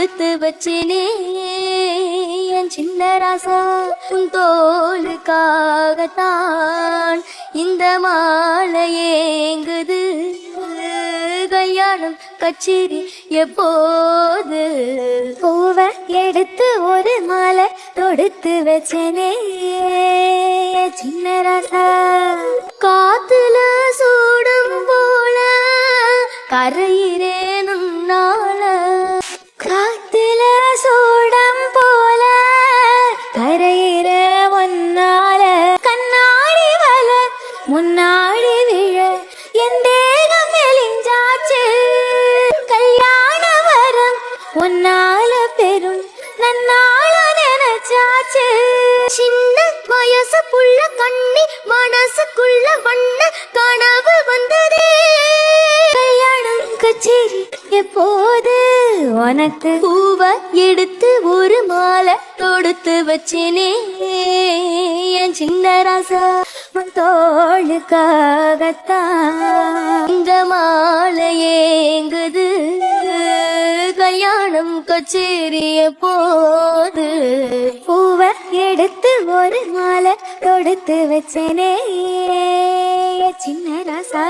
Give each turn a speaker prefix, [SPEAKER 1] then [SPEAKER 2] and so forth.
[SPEAKER 1] தொடுத்து வச்சினே என் சின்ன ராசா உன் தோளுக்காகத்தான் இந்த மாலை ஏங்குது கல்யாணம் கச்சேரி எப்போது பூவ எடுத்து ஒரு மாலை தொடுத்து வச்சனே சின்ன ராசா காத்துல சூடும் போல கரையிறேன் உன்னால காத்துல சூடம் போல கரையிற முன்னால கண்ணாடி வல முன்னாடி விழ என் தேகம் மெலிஞ்சாச்சு கல்யாண வரம் உன்னால பெரும் நன்னால நினைச்சாச்சு சின்ன வயசு புள்ள கண்ணி மனசுக்குள்ள வண்ண கனவு வந்ததே கல்யாணம் கச்சேரி எப்போது உனக்கு பூவ எடுத்து ஒரு மாலை தொடுத்து வச்சினே என் சின்ன ராசா தோளுக்காகத்தான் இந்த மாலை ஏங்குது கல்யாணம் கச்சேரி எப்போது பூவ எடுத்து ஒரு மாலை தொடுத்து வச்சனே சின்ன ராசா